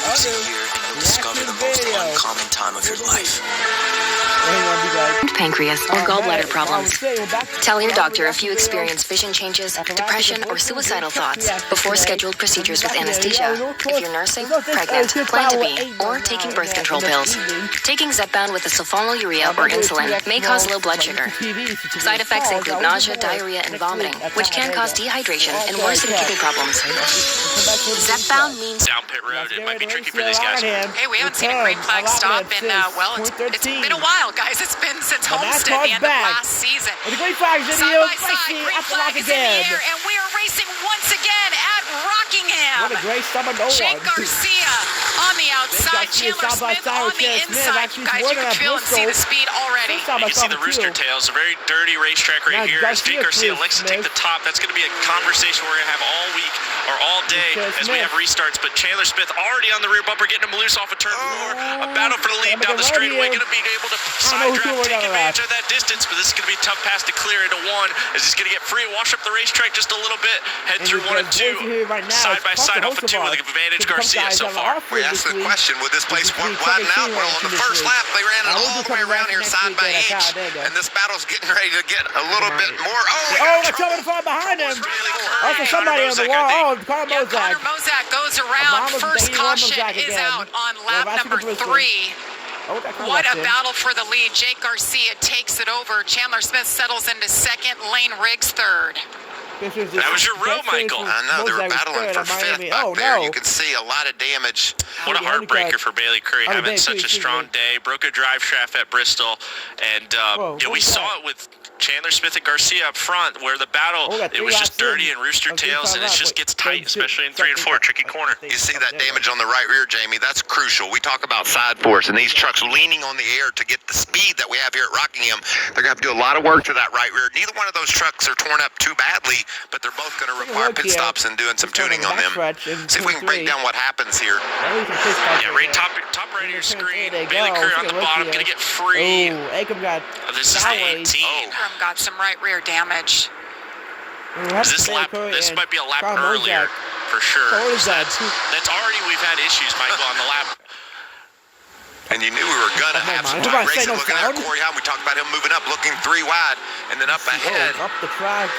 weeks a year, and you'll discover the most uncommon time of your life. Pancreas or gallbladder problems. Tell your doctor if you experience vision changes, depression, or suicidal thoughts before scheduled procedures with anesthesia. If you're nursing, pregnant, plan to be, or taking birth control pills. Taking Zepbound with a sulfonylurea or insulin may cause low blood sugar. Side effects include nausea, diarrhea, and vomiting, which can cause dehydration and worsen kidney problems. Zepbound means down pit road. It might be tricky for these guys. Hey, we haven't seen a green flag stop in, well, it's been a while, guys. It's been since Homestead, the end of last season. The green flag's in Side the by side, green flag is in again. the air, and we are racing once again at Rockingham. What a great summer, no Jake one. Garcia on the outside, Chandler Smith on the inside. You guys, you can feel and see the speed already. You can see the Rooster Tails, a very dirty racetrack right here. As Jake Garcia likes to take the top, that's going to be a conversation we're going to have all week or all day as we have restarts. But Chandler Smith already on the rear bumper, getting him loose off of turn 4. A battle for the lead down the straightaway, going to be able to side draft, take advantage of that distance. But this is going to be a tough pass to clear into 1 as he's going to get free and wash up the racetrack just a little bit. Head through 1 and 2, side by side off of 2 with the advantage Garcia so far. We asked the question, would this place widen out? Well, on the first lap, they ran it all the way around here side by each, and this battle's getting ready to get a little bit more. Oh, that's coming from behind him. Also, somebody on the wall. Oh, Connor Mozak. Connor Mozak goes around. First caution is out on lap number 3. What a battle for the lead. Jake Garcia takes it over. Chandler Smith settles into second. Lane Riggs third. That was your row, Michael. I know, they were battling for 5th back there. You can see a lot of damage. What a heartbreaker for Bailey Curry, having such a strong day. Broke a drive shaft at Bristol, and we saw it with Chandler Smith and Garcia up front, where the battle, it was just dirty and Rooster Tails, and it just gets tight, especially in 3 and 4, tricky corner. You see that damage on the right rear, Jamie? That's crucial. We talk about side force, and these trucks leaning on the air to get the speed that we have here at Rockingham. They're going to have to do a lot of work to that right rear. Neither one of those trucks are torn up too badly, but they're both going to require pit stops and doing some tuning on them. See if we can break down what happens here. Yeah, right top right of your screen. Bailey Curry on the bottom, going to get free. This is the 18. Ingram got some right rear damage. This might be a lap earlier, for sure. That's already, we've had issues, Michael, on the lap. And you knew we were going to have some time racing. Looking at Corey Hahn, we talked about him moving up, looking 3 wide, and then up ahead.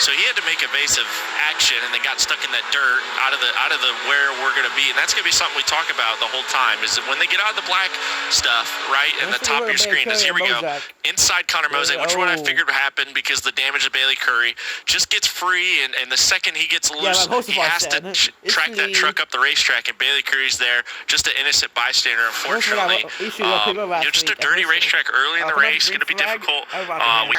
So he had to make evasive action, and then got stuck in that dirt out of the where we're going to be. And that's going to be something we talk about the whole time, is that when they get out of the black stuff, right, in the top of your screen, here we go, inside Connor Mozak, which is what I figured would happen because the damage to Bailey Curry, just gets free, and the second he gets loose, he has to track that truck up the racetrack, and Bailey Curry's there, just an innocent bystander, unfortunately. Just a dirty racetrack early in the race, going to be difficult. Well,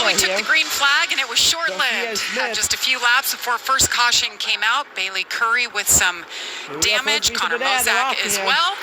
we took the green flag, and it was short-lived. Just a few laps before first caution came out. Bailey Curry with some damage. Connor Mozak as well.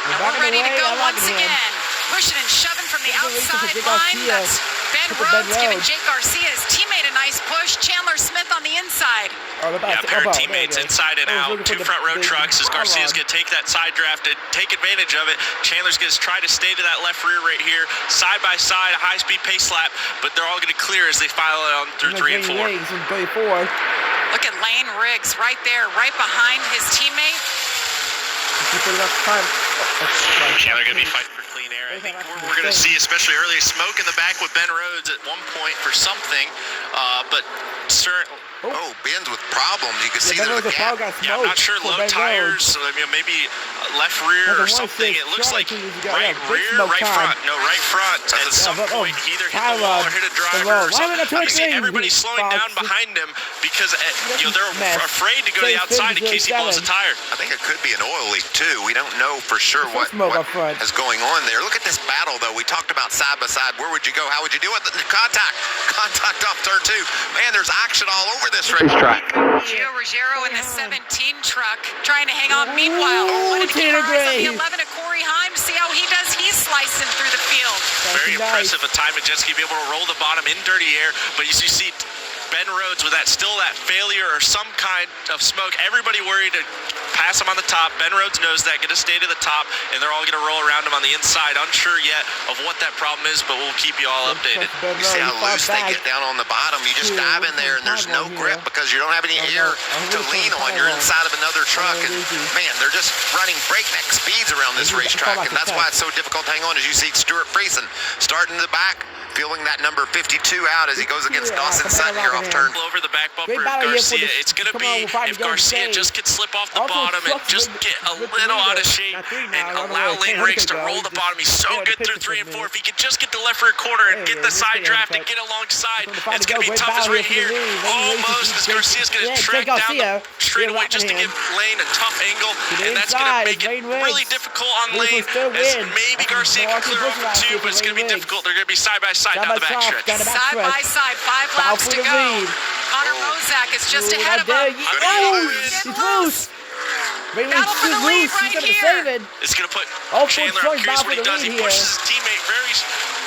And we're ready to go once again. Pushing and shoving from the outside line. That's Ben Rhodes giving Jake Garcia, his teammate, a nice push. Chandler Smith on the inside. Yeah, a pair of teammates inside and out. 2 front row trucks as Garcia's going to take that side draft and take advantage of it. Chandler's going to try to stay to that left rear right here. Side by side, a high-speed pace lap, but they're all going to clear as they file it on through 3 and 4. Look at Lane Riggs right there, right behind his teammate. Chandler going to be fighting for clean air. I think we're going to see, especially early, smoke in the back with Ben Rhodes at one point for something, but certainly. Oh, Ben's with problems. You can see there's a gap. Yeah, I'm not sure. Low tires, maybe left rear or something. It looks like right rear, right front. No, right front. At some point, he either hit the wall or hit a driver or something. I see everybody slowing down behind him because they're afraid to go to the outside in case he blows a tire. I think it could be an oil leak, too. We don't know for sure what is going on there. Look at this battle, though. We talked about side by side. Where would you go? How would you do it? Contact off turn 2. Man, there's action all over this racetrack. Gio Ruggiero in the 17 truck trying to hang on. Meanwhile, one of the key cars on the 11 of Corey Hahn. See how he does. He's slicing through the field. Very impressive a time, and jet ski be able to roll the bottom in dirty air. But you see Ben Rhodes with that failure or some kind of smoke. Everybody worried pass him on the top. Ben Rhodes knows that. Going to stay to the top, and they're all going to roll around him on the inside. Unsure yet of what that problem is, but we'll keep you all updated. You see how loose they get down on the bottom. You just dive in there, and there's no grip because you don't have any air to lean on. You're inside of another truck, and man, they're just running breakneck speeds around this racetrack, and that's why it's so difficult to hang on. As you see Stuart Friesen starting in the back, feeling that number 52 out as he goes against Dawson Sutton here off turn. Over the back bumper of Garcia. It's going to be if Garcia just can slip off the bottom and just get a little out of shape and allow Lane Riggs to roll the bottom. He's so good through 3 and 4. If he can just get the left rear quarter and get the side draft and get alongside, it's going to be tough as right here. Almost as Garcia's going to track down the straightaway just to give Lane a tough angle, and that's going to make it really difficult on Lane as maybe Garcia can clear over 2, but it's going to be difficult. They're going to be side by side down the backstretch. Side by side, 5 laps to go. Connor Mozak is just ahead of him. He's loose. Battle for the lead right here. It's going to put Chandler up. Here's what he does. He pushes his teammate.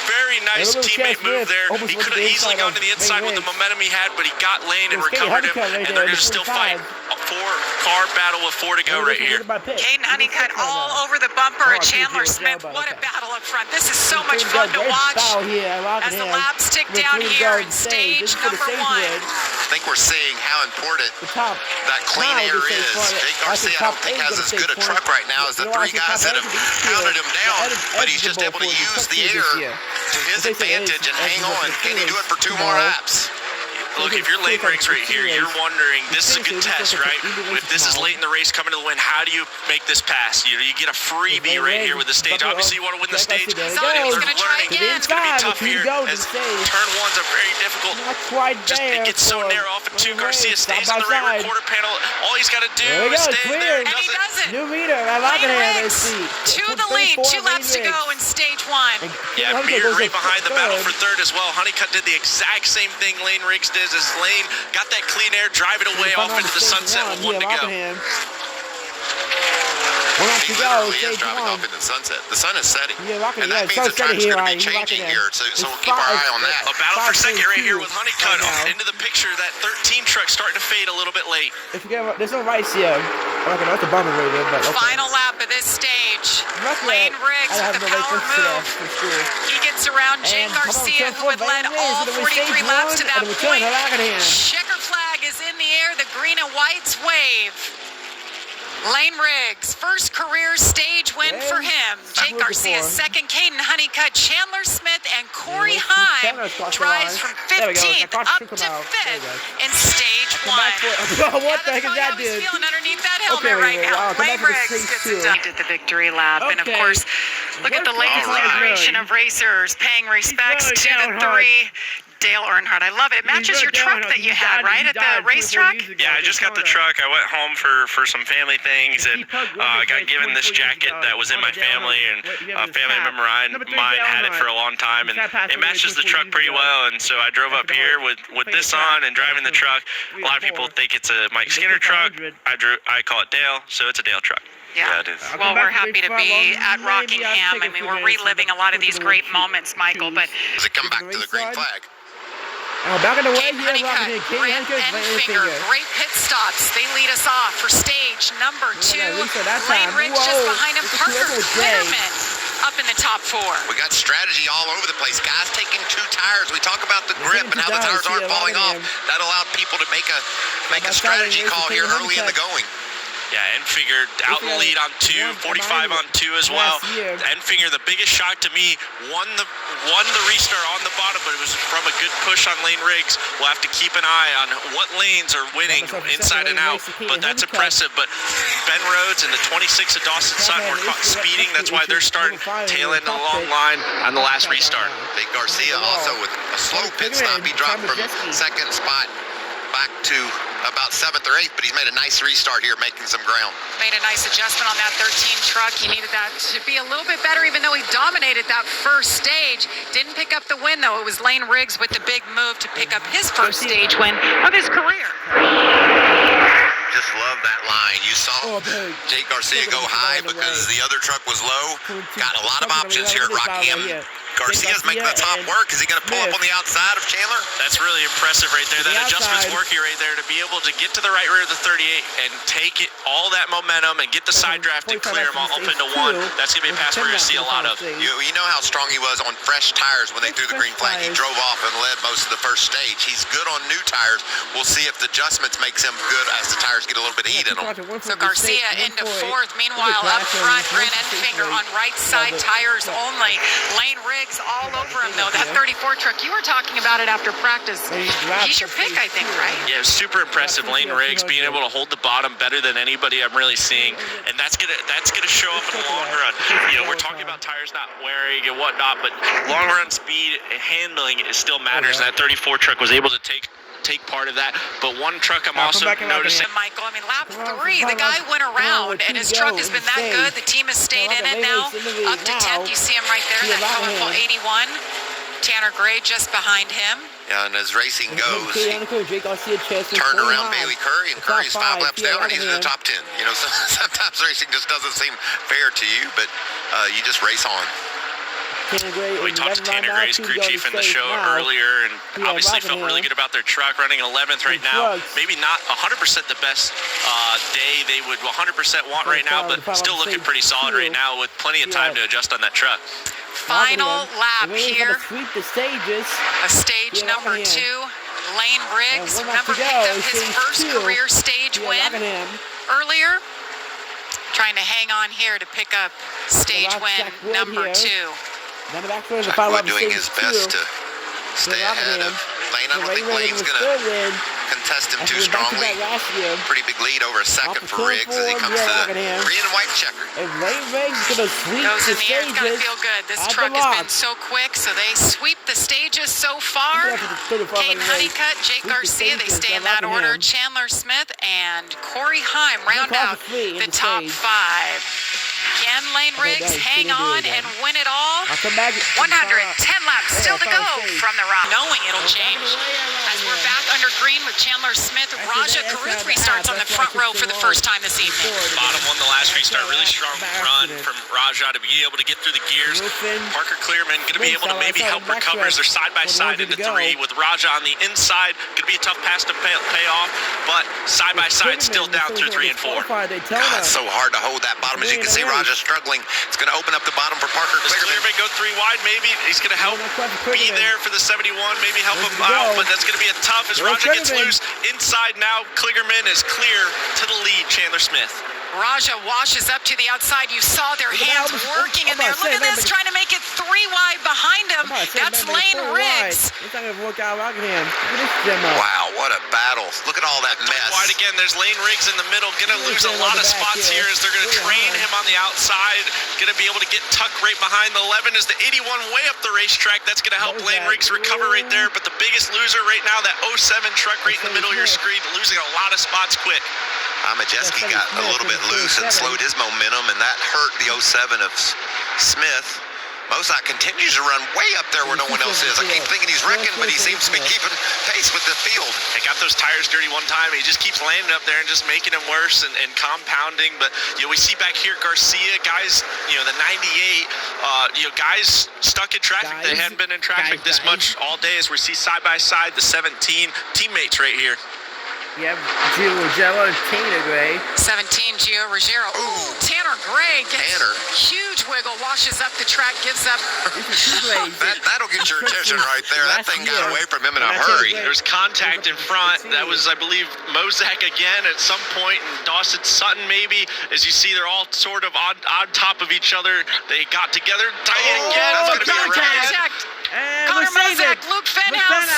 Very nice teammate move there. He could have easily gone to the inside with the momentum he had, but he got Lane and recovered him, and they're going to still fight a 4-car battle with 4 to go right here. Caden Honeycutt all over the bumper at Chandler Smith. What a battle up front. This is so much fun to watch as the laps tick down here in stage number 1. I think we're seeing how important that clean air is. Jake Garcia, I don't think, has as good a truck right now as the 3 guys that have pounded him down, but he's just able to use the air to his advantage and hang on. Can he do it for 2 more laps? Look, if you're Lane Riggs right here, you're wondering, this is a good test, right? If this is late in the race coming to the win, how do you make this pass? You get a freebie right here with the stage. Obviously, you want to win the stage, but if you're learning, it's going to be tough here as turn 1's are very difficult. Just it gets so narrow off of 2. Garcia stays on the right quarter panel. All he's got to do is stay there. And he does it. New leader. I love it. To the lead. 2 laps to go in stage 1. Yeah, Mir right behind the battle for 3rd as well. Honeycutt did the exact same thing Lane Riggs did as Lane got that clean air, drive it away off into the sunset with 1 to go. He literally is driving off into the sunset. The sun is setting, and that means the track's going to be changing here, so we'll keep our eye on that. A battle for 2nd right here with Honeycutt into the picture. That 13 truck starting to fade a little bit late. There's no rice here. That's a bummer right there, but okay. Final lap of this stage. Lane Riggs with the power move. He gets around Jake Garcia, who had led all 43 laps to that point. Checker flag is in the air. The green and whites wave. Lane Riggs, first career stage win for him. Jake Garcia, 2nd. Caden Honeycutt, Chandler Smith, and Corey Heim drives from 15th up to 5th in stage 1. What the heck is that, dude? He's feeling underneath that helmet right now. Lane Riggs gets it done. Did the victory lap, and of course, look at the latest generation of racers paying respects to the 3. Dale Earnhardt, I love it. It matches your truck that you had, right, at the racetrack? Yeah, I just got the truck. I went home for some family things, and I got given this jacket that was in my family, and a family member of mine had it for a long time, and it matches the truck pretty well, and so I drove up here with this on and driving the truck. A lot of people think it's a Mike Skinner truck. I call it Dale, so it's a Dale truck. Yeah, it is. Well, we're happy to be at Rockingham. I mean, we're reliving a lot of these great moments, Michael, but... Does it come back to the green flag? Back in the way Caden here, Honeycutt, Brent Enfinger, great pit stops. They lead us off for stage number 2. Lane Riggs just behind him. Parker Bitterman up in the top 4. We got strategy all over the place. Guys taking 2 tires. We talk about the grip and how the tires aren't falling off. That allowed people to make a strategy call here early in the going. Yeah, Enfinger out in the lead on 2, 45 on 2 as well. Enfinger, the biggest shock to me, won the restart on the bottom, but it was from a good push on Lane Riggs. We'll have to keep an eye on what lanes are winning inside and out, but that's impressive. But Ben Rhodes and the 26 of Dawson Sutton were caught speeding. That's why they're starting tail end a long line on the last restart. Jake Garcia also with a slow pit stop. He dropped from 2nd spot back to about 7th or 8th, but he's made a nice restart here, making some ground. Made a nice adjustment on that 13 truck. He needed that to be a little bit better, even though he dominated that first stage. Didn't pick up the win, though. It was Lane Riggs with the big move to pick up his first stage win of his career. Just love that line. You saw Jake Garcia go high because the other truck was low. Got a lot of options here at Rockingham. Garcia's making the top work. Is he going to pull up on the outside of Chandler? That's really impressive right there. That adjustment's working right there to be able to get to the right rear of the 38 and take it all that momentum and get the side draft and clear them all up into one. That's going to be a pass we're going to see a lot of. You know how strong he was on fresh tires when they threw the green flag. He drove off and led most of the first stage. He's good on new tires. We'll see if the adjustments makes him good as the tires get a little bit of heat in them. So Garcia into fourth. Meanwhile, up front, Brent Enfinger on right side tires only. Lane Riggs all over him, though. That 34 truck, you were talking about it after practice. He's your pick, I think, right? Yeah, super impressive. Lane Riggs being able to hold the bottom better than anybody I'm really seeing, and that's gonna show up in the long run. You know, we're talking about tires not wearing and whatnot, but long run speed and handling it still matters. And that 34 truck was able to take part of that. But one truck I'm also noticing. Michael, I mean, lap 3, the guy went around, and his truck has been that good. The team has stayed in it now. Up to 10th, you see him right there, that colorful 81. Tanner Gray just behind him. Yeah, and as racing goes, he turned around Bailey Curry, and Curry's 5 laps down, and he's in the top 10. You know, sometimes racing just doesn't seem fair to you, but you just race on. We talked to Tanner Gray's crew chief in the show earlier, and obviously felt really good about their truck running 11th right now. Maybe not 100% the best day they would 100% want right now, but still looking pretty solid right now with plenty of time to adjust on that truck. Final lap here. A stage number 2. Lane Riggs, remember, picked up his first career stage win earlier. Trying to hang on here to pick up stage win number 2. Jackwood doing his best to stay ahead of Lane. I don't think Lane's going to contest him too strongly. Pretty big lead over a second for Riggs as he comes to the green and white checker. Goes in the air, it's going to feel good. This truck has been so quick, so they sweep the stages so far. Kane Honeycutt, Jake Garcia, they stay in that order. Chandler Smith and Corey Heim round out the top 5. Can Lane Riggs hang on and win it all? 110 laps still to go from the rock. Knowing it'll change. As we're back under green with Chandler Smith, Raja Karuth restarts on the front row for the first time this evening. Bottom won the last restart. Really strong run from Raja to be able to get through the gears. Parker Clearman going to be able to maybe help recover as they're side by side into 3 with Raja on the inside. Going to be a tough pass to pay off, but side by side still down through 3 and 4. God, it's so hard to hold that bottom. As you can see, Raja struggling. It's going to open up the bottom for Parker Clearman. Clearman go 3 wide, maybe. He's going to help be there for the 71, maybe help him out, but that's going to be a tough as Raja gets loose. Inside now, Kligerman is clear to the lead, Chandler Smith. Raja washes up to the outside. You saw their hands working in there. Look at this, trying to make it 3 wide behind him. That's Lane Riggs. Wow, what a battle. Look at all that mess. Wide again, there's Lane Riggs in the middle. Going to lose a lot of spots here as they're going to train him on the outside. Going to be able to get tucked right behind the 11 is the 81 way up the racetrack. That's going to help Lane Riggs recover right there. But the biggest loser right now, that 07 truck right in the middle of your screen, losing a lot of spots quick. Majeski got a little bit loose and slowed his momentum, and that hurt the 07 of Smith. Mozak continues to run way up there where no one else is. I keep thinking he's wrecking, but he seems to be keeping pace with the field. He got those tires dirty one time. He just keeps landing up there and just making them worse and compounding. But, you know, we see back here Garcia, guys, you know, the 98, guys stuck in traffic. They hadn't been in traffic this much all day as we see side by side the 17 teammates right here. Yep, Gio Ruggiero and Tanner Gray. 17, Gio Ruggiero. Ooh, Tanner Gray gets huge wiggle, washes up the track, gives up. That'll get your attention right there. That thing got away from him in a hurry. There's contact in front. That was, I believe, Mozak again at some point, and Dawson Sutton maybe. As you see, they're all sort of on top of each other. They got together. Again. It's going to be a contact. Connor Mozak, Luke Fenhouse.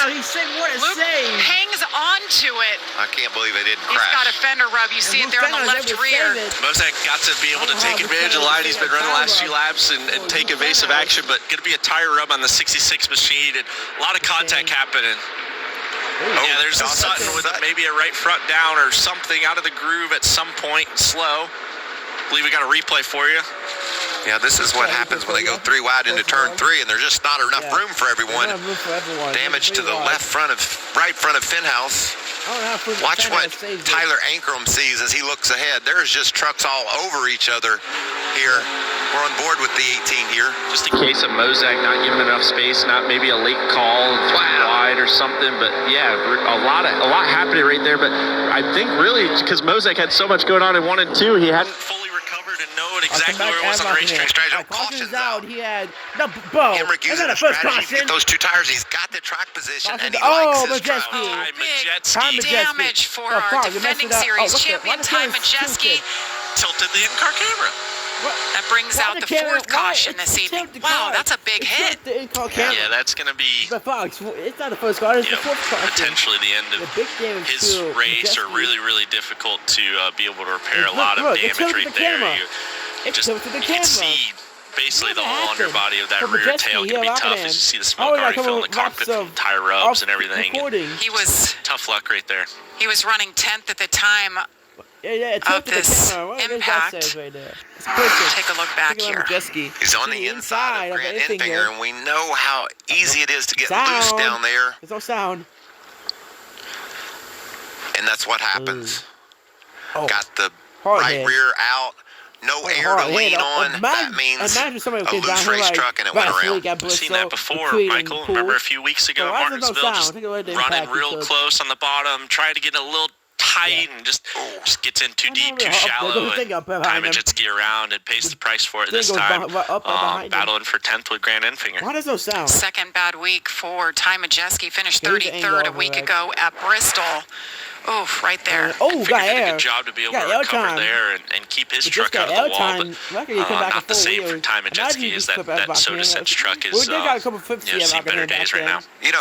Luke hangs on to it. I can't believe they didn't crash. He's got a fender rub. You see it there on the left rear. Mozak got to be able to take advantage of the line. He's been running the last few laps and take evasive action, but going to be a tire rub on the 66 machine and a lot of contact happening. Yeah, there's a Sutton with maybe a right front down or something out of the groove at some point, slow. I believe we got a replay for you. Yeah, this is what happens when they go 3 wide into turn 3, and there's just not enough room for everyone. Damage to the right front of Fenhouse. Watch what Tyler Ankrum sees as he looks ahead. There's just trucks all over each other. here. We're on board with the 18 here. Just in case of Mozak not giving enough space, not maybe a late call wide or something, but yeah, a lot happening right there. But I think really because Mozak had so much going on in 1 and 2, he hadn't fully recovered and known exactly where it was on the racetrack. Caution's out. He had Bo. Hemrick using That's not a the first strategy to caution. get those 2 tires. He's got the track position and he Oh, likes his truck. Majeski. Ty Big Majeski. damage for Oh, our fuck, you messed defending it up. series Oh, look at- champion why the Ty camera's Majeski. Tilted the in-car camera. That brings Why out the the camera- fourth caution why- this it's evening. tilted Wow, car. that's a big It's hit. the in-car camera. Yeah, that's going to be But Fox, it's not the first car. It's the fourth caution. potentially the end The of big damage his to race, or Majeski. really, really difficult to be able to repair a Look, lot of look, it damage tilted right the there. camera. You It just tilted the you can camera. see basically the What whole happened? underbody of that For rear Majeski, tail he can be locked tough it as you see the in. smoke Oh, yeah, already come filling the on, lots cockpit, of tire rubs and off everything. recording. He was Tough luck right there. running 10th at the time. Yeah, it of tilted this the camera. What does that impact. say right there? It's perfect. Take a look back Take a here. look at Majeski. He's on the inside of Grant Enfinger, and we know how easy it is to get loose Sound. down there, There's no sound. and that's what happens. Oh, Got the hard right head. rear out, no air hard to head. lean on. That means imagine somebody a came down loose here race like, truck, and it went last around. week at We've seen Bristol, that before, McQueen, Michael. and Poole. Remember a few weeks ago So at why is there no Martinsville, sound? just Think about the running impact real because- close on the bottom, trying to get a little tight and just gets in too deep, too shallow, and Ty Majeski around and pays the price for it this Thing goes time. up and behind him. Battling for 10th with Grant Enfinger. Why does no sound? Second bad week for Ty Majeski. Finished Here's the 33rd a angle week over, ago at Bristol. Oh, right there. Oh, Enfinger got did a air. good job to be able Got to air recover time. there and keep his But truck just out of got the wall, air time. Luckily, he came but back not a the full same for wheel. Ty Imagine Majeski you as just that clip Soda back Sense in. truck Well, is they got a couple 50 seen better days right now. You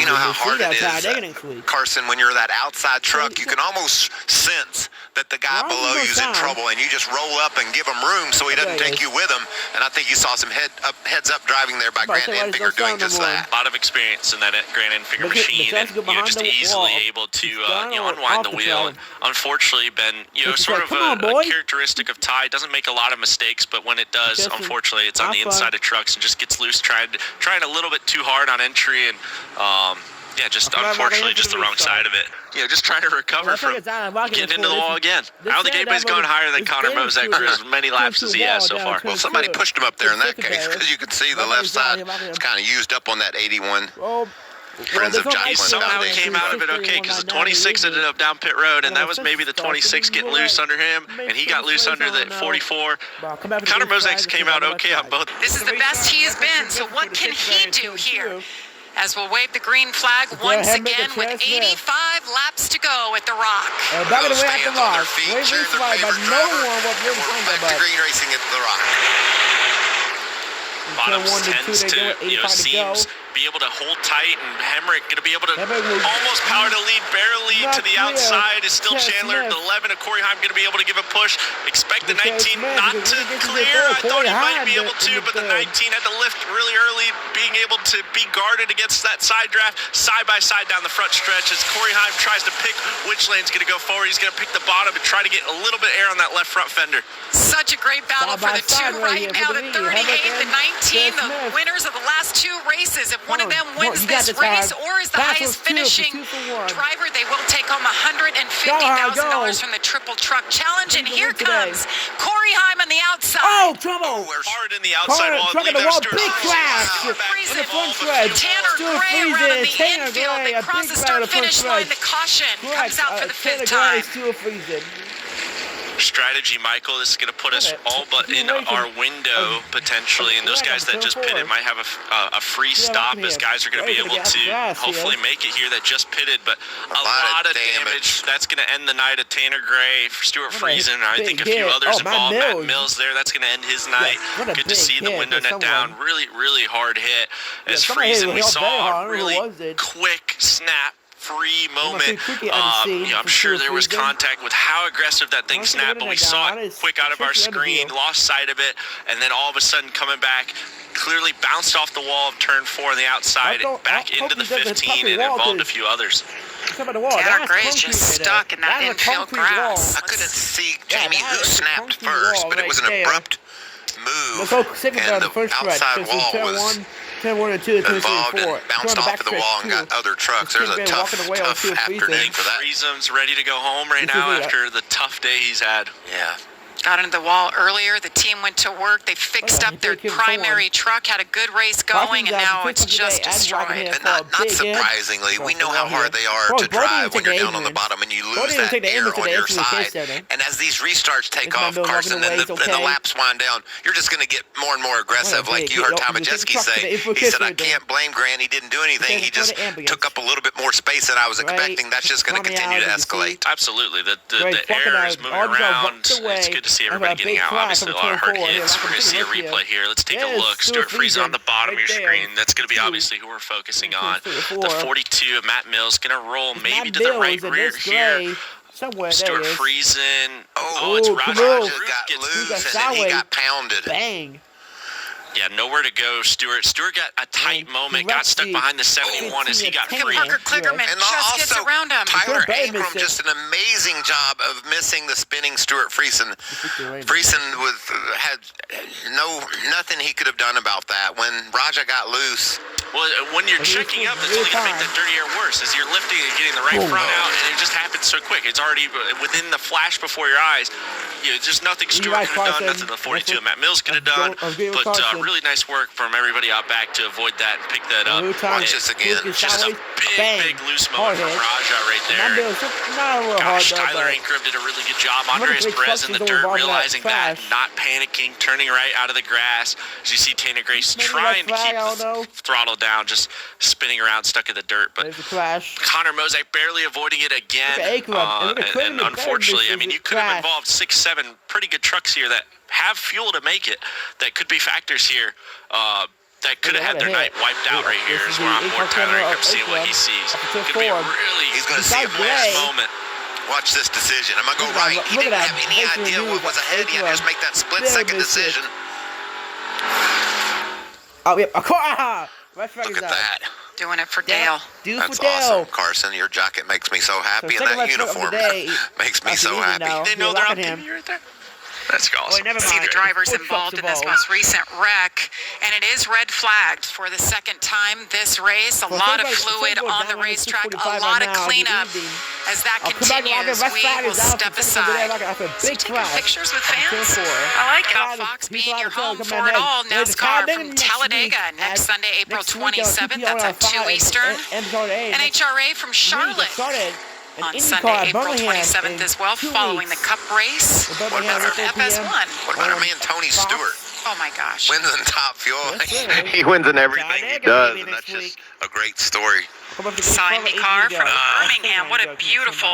know how hard it is, Carson, when you're that outside truck, you can almost sense that the guy Why is below there no you's in sound? trouble, and you just roll up and give him room so he doesn't Okay. take you with him. And I think you saw some heads up driving there by But I Grant say, why is Enfinger no doing sound just number that. A lot of experience in that Grant Enfinger But machine, let's and go behind just the easily wall. able to He's down or unwind off the the wheel. trail? And unfortunately, been It's sort like, of come on, a boy. characteristic of Ty. Doesn't make a lot of mistakes, but when it does, Just unfortunately, it's on the have fun. inside of trucks and just gets loose, trying a little bit too hard on entry, and just I'm not unfortunately into just the the wrong restart. side of it. Just trying to recover from getting into the wall again. I don't think anybody's going higher than Connor Mozak for as many laps as he has so far. Well, somebody pushed him up there in that case, because you could see the left side is kind of used up on that 81. Friends of Johnny Somehow he came out of it okay, because the 26 ended up down pit road, and that was maybe the 26 getting loose under him, and he got loose under the 44. Connor Mozak came out okay on both. This is the best he has been, so what can he do here? As we'll wave the green flag once again with 85 laps to go at the Rock. Back of the Those way at the fans on their rock. feet, Wave cheering this their flag, but favorite no driver. one will be able to We're find back that to green racing at the Rock. Bottoms 1 to 2, tends they to, do it, 85 to go. seems be able to hold tight, and Hemrick going to be able to Hemrick will- almost power to lead, barely Not to the clear. outside is still Chad Chandler. Smith. The 11 of Corey Heim going to be able to give a push. Expect the Chad 19 Smith, not because to when he gets to the clear. third, I thought Corey he might Heim be able in to, the but the third. 19 had to lift really early, being able to be guarded against that side draft, side by side down the front stretch as Corey Heim tries to pick which lane's going to go forward. He's going to pick the bottom and try to get a little bit air on that left front fender. Such a great battle Side for by the side two right right here now, for the the lead. 38, the 19, Chad the Smith. winners of the last two races. If one of them wins you got this the time. race or is the Pass highest was two for finishing 2 for 1. driver, they will take home $150,000 from the Triple Truck Challenge. And Who's here the winner comes Corey Heim on the outside. Oh, trouble! Hard in the outside wall. I Truck in believe the that wall, was big Stuart crash! Freeze. In the front Ball, stretch. but Tanner Stuart Gray around in the Tanner infield. Gray, They a cross big the battle start of front finish line. stretch. The caution comes out for the fifth Tanner Gray time. still freezing. strategy, Michael. This is going to put us all but in our window potentially, and those guys that just pitted might have a free stop as guys are going to be able to hopefully make it here that just pitted, but a lot of damage. That's going to end the night of Tanner Gray, Stuart Friesen, and I think a few others involved. Matt Mills there, that's going to end his night. Good to see the window net down. Really, really hard hit as Friesen. We saw a really quick snap free moment. I'm sure there was contact with how aggressive that thing snapped, but we saw it quick out of our screen, lost sight of it, and then all of a sudden coming back, clearly bounced off the wall of turn 4 on the outside, back into the 15 and involved a few others. Tanner Gray's just stuck in that infield grass. I couldn't see, Jamie, who snapped first, but it was an abrupt move, and the outside wall was involved and bounced off of the wall and got other trucks. There's a tough afternoon for that. Friesen's ready to go home right now after the tough day he's had. Yeah. got into the wall earlier. The team went to work. They fixed up their primary truck, had a good race going, and now it's just destroyed. And not surprisingly, we know how hard they are to drive when you're down on the bottom and you lose that air on your side. And as these restarts take off, Carson, and the laps wind down, you're just going to get more and more aggressive. Like you heard Tomajeski say, he said, I can't blame Grant. He didn't do anything. He just took up a little bit more space than I was expecting. That's just going to continue to escalate. Absolutely. The air is moving around. It's good to see everybody getting out. Obviously, a lot of hard hits. We're going to see a replay here. Let's take a look. Stuart Friesen on the bottom of your screen. That's going to be obviously who we're focusing on. The 42 of Matt Mills going to roll maybe to the right rear here. Stuart Friesen. It's Rajah got loose and then he got pounded. Bang. Yeah, nowhere to go, Stuart. Stuart got a tight moment, got stuck behind the 71 as he got free. Parker Kligerman And just gets also, around him. Tyler Ankrum, just an amazing job of missing the spinning Stuart Friesen. Friesen had nothing he could have done about that. When Rajah got loose. Well, when you're checking up, that's only going to make that dirty air worse. As you're lifting and getting the right front out, and it just happens so quick. It's already within the flash before your eyes. There's nothing Stuart could have done, nothing the 42 of Matt Mills could have done. But really nice work from everybody out back to avoid that and pick that up. Watch this again. Just a big loose moment from Rajah right there. Gosh, Tyler Ankrum did a really good job. Andreas Perez in the dirt, realizing that, not panicking, turning right out of the grass. As you see Tanner Grace trying to keep the throttle down, just spinning around, stuck in the dirt. But Connor Mosek barely avoiding it again. And unfortunately, I mean, you could have involved 6-7 pretty good trucks here that have fuel to make it, that could be factors here. That could have had their night wiped out right here. Is where I'm more Tyler Ankrum seeing what he sees. Could be a really He's going to see a blessed moment. Watch this decision. I'm going to go right. He didn't have any idea what was ahead. He had to just make that split-second decision. Oh, yep. Look at that. Doing it for Dale. That's awesome, Carson. Your jacket makes me so happy, and that uniform makes me so happy. They know they're on TV right there. That's awesome. See the drivers involved in this most recent wreck, and it is red flagged for the second time this race. A lot of fluid on the racetrack, a lot of cleanup. As that continues, we will step aside. So taking pictures with fans. I like it. Fox being your home for it all. NASCAR from Talladega next Sunday, April 27th. That's at 2 Eastern. NHRA from Charlotte on Sunday, April 27th as well, following the Cup race. What about our FS1? What about our man Tony Stewart? Oh my gosh. Wins in top fuel. He wins in everything he does, and that's just a great story. Saw IndyCar from Birmingham. What a beautiful.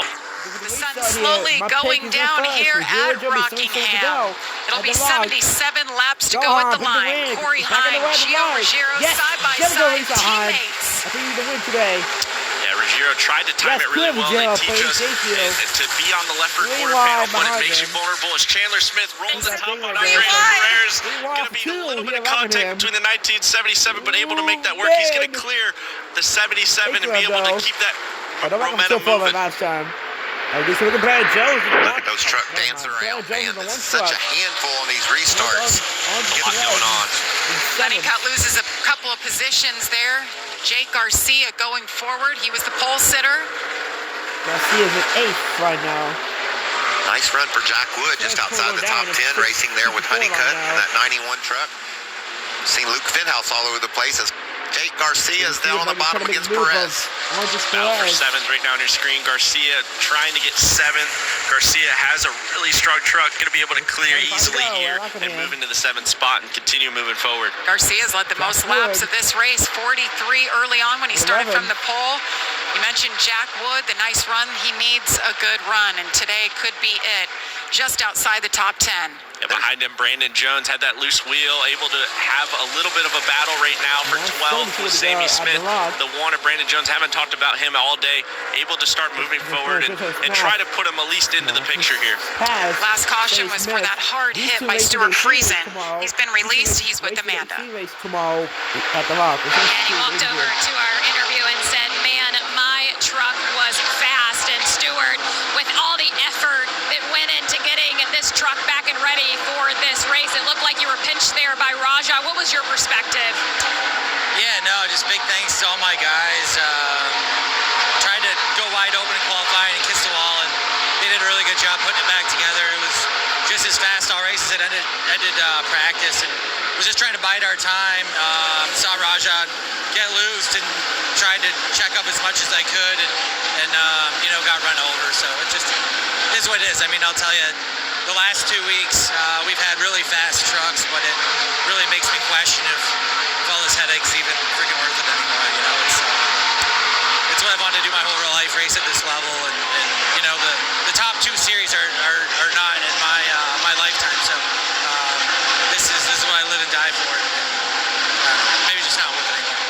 The sun slowly going down here at Rockingham. It'll be 77 laps to go at the line. Corey Hine, Gio Ruggiero, side-by-side teammates. I think you can win today. Yeah, Ruggiero tried to time it really well. They teach us to be on the left rear quarter panel, but it makes you vulnerable as Chandler Smith rolls the top on Andreas Perez. Going to be a little bit of contact between the 1977, but able to make that work. He's going to clear the 77 and be able to keep that momentum moving. Look at those trucks dancing around, man. It's such a handful on these restarts. Get it going on. Lenny Cutt loses a couple of positions there. Jake Garcia going forward. He was the pole sitter. Garcia's at 8th right now. Nice run for Jack Wood, just outside the top 10, racing there with Honeycutt in that 91 truck. Seen Luke Fenhouse all over the place as Jake Garcia's down on the bottom against Perez. Battle for 7th right now on your screen. Garcia trying to get 7th. Garcia has a really strong truck, going to be able to clear easily here and move into the 7th spot and continue moving forward. Garcia's led the most laps of this race, 43 early on when he started from the pole. You mentioned Jack Wood, the nice run. He needs a good run, and today could be it. Just outside the top 10. Yeah, behind him, Brandon Jones had that loose wheel, able to have a little bit of a battle right now for 12th with Sammy Smith. The one of Brandon Jones, haven't talked about him all day, able to start moving forward and try to put him at least into the picture here. Last caution was for that hard hit by Stuart Friesen. He's been released. He's with Amanda. And he walked over to our interview and said, man, my truck was fast. And Stuart, with all the effort that went into getting this truck back and ready for this race, it looked like you were pinched there by Rajah. What was your perspective? Yeah, no, just big thanks to all my guys. Tried to go wide open in qualifying and kiss the wall, and they did a really good job putting it back together. It was just as fast had ended practice and was just trying to bide our time. Saw Raja get loose and tried to check up as much as I could and got run over. So it just is what it is. I mean, I'll tell you, the last 2 weeks we've had really fast trucks, but it really makes me question if all this headache's even freaking worth it anymore. It's what I've wanted to do my whole life, race at this level, and the top 2 series are not in my lifetime. So this is what I live and die for. Maybe just not worth it anymore.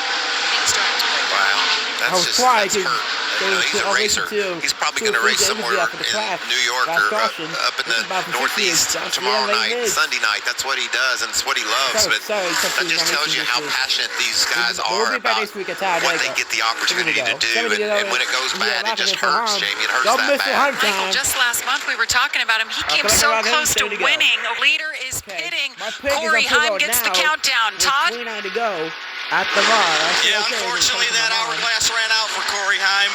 Wow, that's hurt. He's a racer. He's probably going to race somewhere in New York or up in the Northeast tomorrow night, Sunday night. That's what he does, and it's what he loves. But that just tells you how passionate these guys are about what they get the opportunity to do. And when it goes bad, it just hurts, Jamie. It hurts that bad. Michael, just last month we were talking about him. He came so close to winning. The leader is pitting. Corey Heim gets the countdown. Todd? At the bar. Yeah, unfortunately that hourglass ran out for Corey Heim.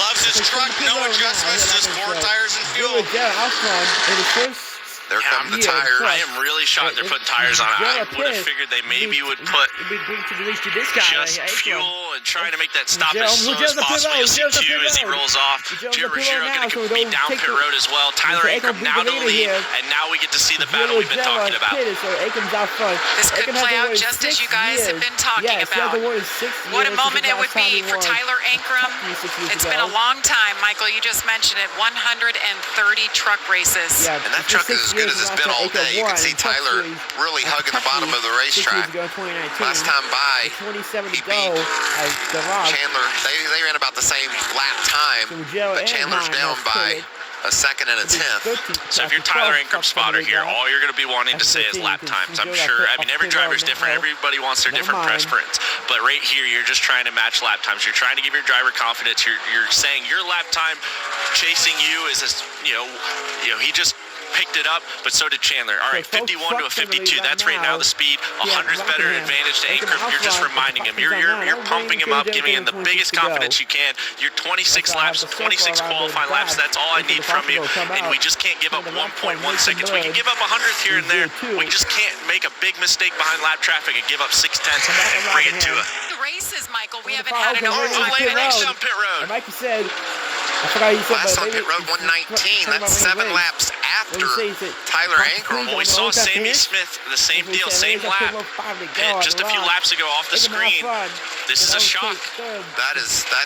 Loves his truck, no adjustments, just 4 tires and fuel. There come the tires. I am really shocked they're putting tires on it. I would have figured they maybe would put just fuel and try to make that stop as slow as possible. You'll see 2 as he rolls off. Gio Ruggiero going to be down pit road as well. Tyler Ankrum now to lead, and now we get to see the battle we've been talking about. This could play out just as you guys have been talking about. What a moment it would be for Tyler Ankrum. It's been a long time, Michael. You just mentioned it. 130 truck races. And that truck is as good as it's been all day. You can see Tyler really hugging the bottom of the racetrack. Last time by, he beat Chandler. They ran about the same lap time, but Chandler's down by a second and a tenth. So if you're Tyler Ankrum spotter here, all you're going to be wanting to say is lap times. I'm sure. I mean, every driver's different. Everybody wants their different preference. But right here, you're just trying to match lap times. You're trying to give your driver confidence. You're saying your lap time chasing you is, he just picked it up, but so did Chandler. All right, 51 to a 52. That's right now the speed. 100th better advantage to Ankrum. You're just reminding him. You're pumping him up, giving him the biggest confidence you can. You're 26 laps, 26 qualifying laps. That's all I need from you. And we just can't give up 1.1 seconds. We can give up 100th here and there. We just can't make a big mistake behind lap traffic and give up 6 tenths and bring it to it. Races, Michael. We haven't had an overtime next on pit road. Mikey said, I forgot you said last on pit road 119. That's 7 laps after Tyler Ankrum. Well, we saw Sammy Smith, the same deal, same lap, pit just a few laps ago off the screen. This is a shock. That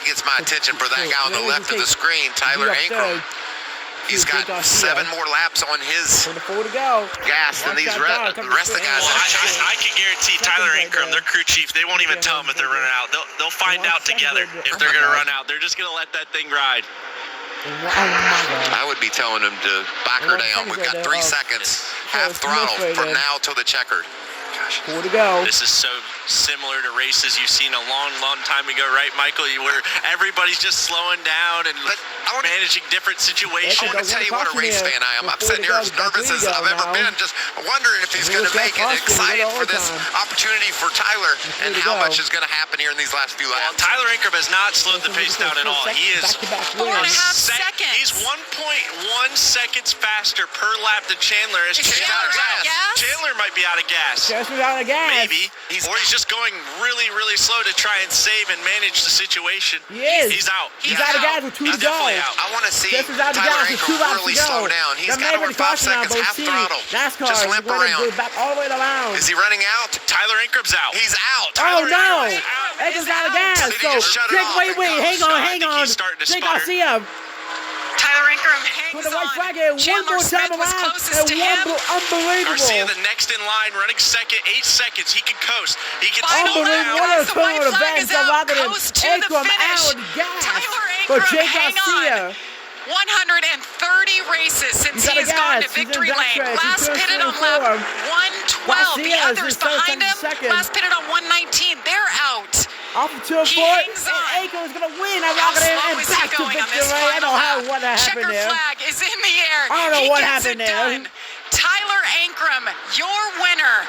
gets my attention for that guy on the left of the screen, Tyler Ankrum. He's got 7 more laps on his gas than the rest of the guys. I can guarantee Tyler Ankrum, their crew chief, they won't even tell him if they're running out. They'll find out together if they're going to run out. They're just going to let that thing ride. I would be telling him to back her down. We've got 3 seconds, half throttle from now till the checkered. Gosh. 4 to go. This is so similar to races you've seen a long, long time ago, right, Michael? Where everybody's just slowing down and managing different situations. I want to tell you what a race fan I am. I'm sitting here as nervous as I've ever been, just wondering if he's going to make it. Excited for this opportunity for Tyler and how much is going to happen here in these last few laps. Well, Tyler Ankrum has not slowed the pace down at all. He is 4.5 seconds. He's 1.1 seconds faster per lap than Chandler is. Chandler might be out of gas. Out of gas. Maybe. Or he's just going really, really slow to try and save and manage the situation. He is. He's out. He's out of gas with 2 to go. I want to see Tyler Ankrum really slow down. He's got over 5 seconds, half throttle. NASCAR just limp around. Back all the way around. Is he running out? Tyler Ankrum's out. He's out. Tyler Ankrum's out of gas. Wait, hang on. Jake Garcia. Tyler Ankrum hangs on. Chandler Smith was closest to him. Unbelievable. Garcia, the next in line, running second, 8 seconds. He can coast. He can slow down. What a turn of events. Coast to the finish. Tyler Ankrum, hang on. 130 races since he has gone to victory lane. Last pitted on lap 112. The others behind him, last pitted on 119. They're out. Off of 2 he hangs on. Ankrum is going to win. How slow is he going on this final lap? What happened Checker there. flag is in the air. I don't know what happened there. Tyler Ankrum, your winner.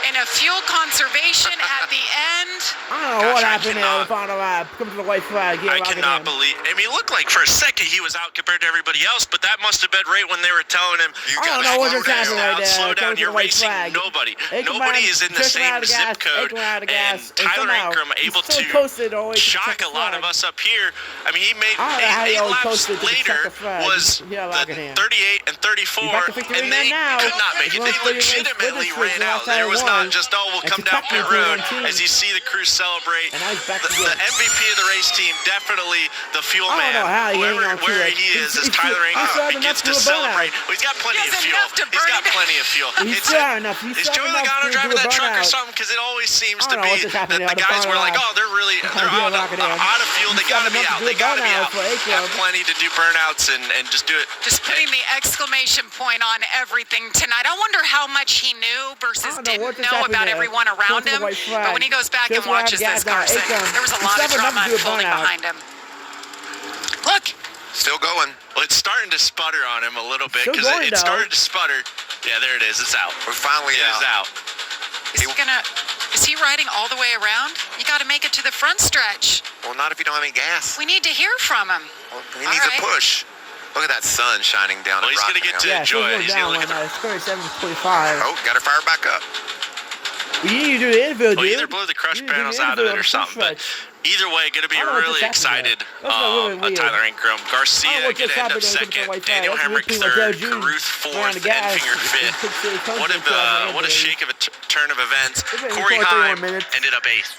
And of fuel conservation at the end. I don't know what Gosh, I happened there. The cannot- final lap. Come to the white flag. I cannot believe. I mean, it looked like for a second he was out compared to everybody else, but that must have been right when they were telling him, You I don't gotta know what slow just happened down. right there. slow Coming down. to You're the white racing flag. nobody. Aikman Nobody is in the just ran out same of zip gas. code. Aikman out of And gas. Tyler somehow Ingram he able still to coasted all the way to the shock checkered a lot of flag. us up here. I mean, he made I don't know how he eight only laps coasted to the later checkered flag. was Yeah, the locking in. 38 and 34, He's back to victory and lane they now. could not make it. He's They on 30 race legitimately win ran streak, out. last There time was won. not just, oh, we'll And come down Kentucky pit put it road on team. as you see the crew celebrate. And now he's back The again. MVP of the race team, definitely the fuel I don't man. know how he Whoever, hang on to where it. he is He's Tyler still Ingram enough begins to to do a burnout. celebrate. Well, he's got plenty He of has fuel. enough to He's got burn. plenty of fuel. He's It's still like- enough. He's Is still Joey enough Logano to do driving a that truck or burnout. something? Because it always seems I to don't know be what just happened that there the on the guys were like, burnout. oh, they're Yeah, locking in. out of fuel. They He's got to got be enough out. to They do got to be burnout out. for Aikman. Have plenty to do burnouts and just do it. Just putting the exclamation point on everything tonight. I wonder how much he knew versus I don't know didn't what just know happened about there. everyone Goes around to the him. white flag. But when he goes back Shows and where watches Aikman this, got Carson, Aikman. there was a He's lot of stepping up drama to do a unfolding burnout. behind him. Look, Still going. Well, it's starting to sputter on him a little bit Still because going, it though. started to sputter. Yeah, there it is. It's out. We're finally It is out. out. is he riding all the way around? You got to make it to the front stretch. Well, not if you don't have any gas. We need to hear from him. Well, he All needs right. a push. Look at that sun shining down Well, at he's gonna get Rockingham. to Yeah, so enjoy it. he's He's going gonna down look one at now. It's 37-25. Oh, got to fire back up. You need to do the infield, Well, dude. either blow the crush You need to do panels the out of infield it or on the something. But stretch. either way, going to be I don't know what really just happened excited. there. That's really weird. Tyler Ingram, I don't know Garcia what going just to end happened up there. He took the second, white flag. Daniel That's Hemrick really third, Joe June Caruth ran fourth, the gas. Enfinger fifth. What a shake of a turn of events. It's been Corey 41 Heim minutes. ended up eighth.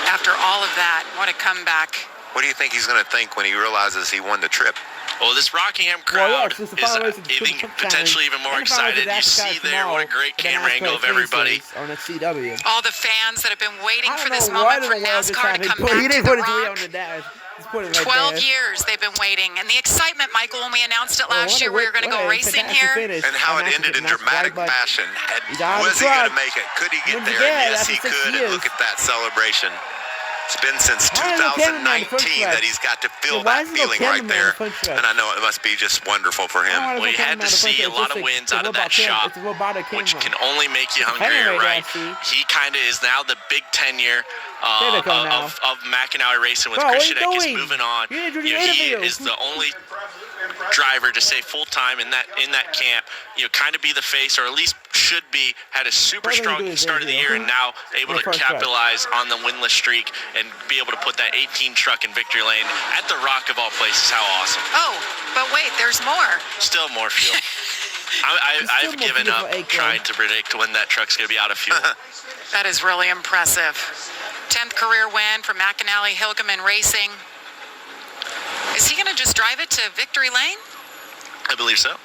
After all of that, what a comeback. What do you think he's going to think when he realizes he won the trip? Well, this Rockingham Well, yeah, crowd since the is final race is even Cook potentially even more County. And the final race excited. is You see Africa there what a tomorrow, great and then camera angle of Africa everybody. race on the CW. All the fans that have been waiting I for don't this know what moment in for the world just NASCAR to happened. come He back to didn't the put his weight on Rock. the dash. Just put it right 12 there. years they've been waiting. And the excitement, Michael, when we announced it Oh, last year, we were going to go racing here. And how it ended in dramatic fashion. He's out of Was the he going truck. to make it? Could he get When'd you there? get? And yes, After he 6 could. years. And look at that celebration. It's been since Why is there a cameraman on the front 2019 stretch? that he's got to feel Yeah, why that is there no feeling right cameraman on there. the front stretch? And I know it must be just wonderful for him. Oh, Well, you had to see a lot of wins out of that shop, It's a robotic camera. which can only make you It's a hungrier, camera right? right there, He kind of is now the Big Ten year There they come now. of McInally Racing with Bro, what Christian are you Eckes doing? moving on. You need to do You the know, he interview. is the only driver to stay full time in that camp. You know, kind of be the face, or at least should be. Had a super What are they strong doing, start of the year, and now able to first try. capitalize on the winless streak and be able to put that 18 truck in victory lane at the Rock of all places. How awesome! Oh, but wait, there's more. Still more fuel. I've more given fuel up for Aikman. trying to predict when that truck's going to be out of fuel. That is really impressive. 10th career win for McAnally Hilgeman Racing. Is he going to just drive it to victory lane? I believe so.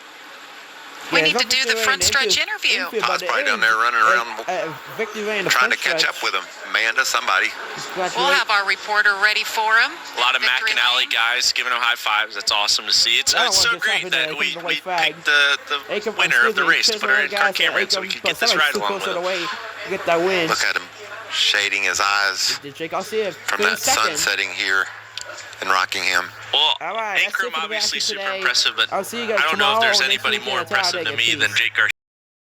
We need to do the front stretch interview. I was probably down there running around Victory lane, the trying to front catch up stretch. with him. Amanda, somebody. We'll have our reporter ready for him. A lot of Victory McAnally lane. guys giving him high fives. That's awesome to see. It's I don't so want this great happening that there. we It comes the white flag. picked the Aikman- winner of the excuse me, race to Chris put her in our Rodriguez, camera in so we Aikman, could get but this ride somebody's along too with close to the him. way to get that win. Look at him shading his eyes Did Jake Garcia from 30 that seconds. sun setting here in Rockingham. Well, All right, that's it Ingram for the obviously reaction super today. impressive, but I'll see you I guys don't know if there's tomorrow on anybody Next more Weekend. impressive to Talladega. me than Peace. Jake Garcia.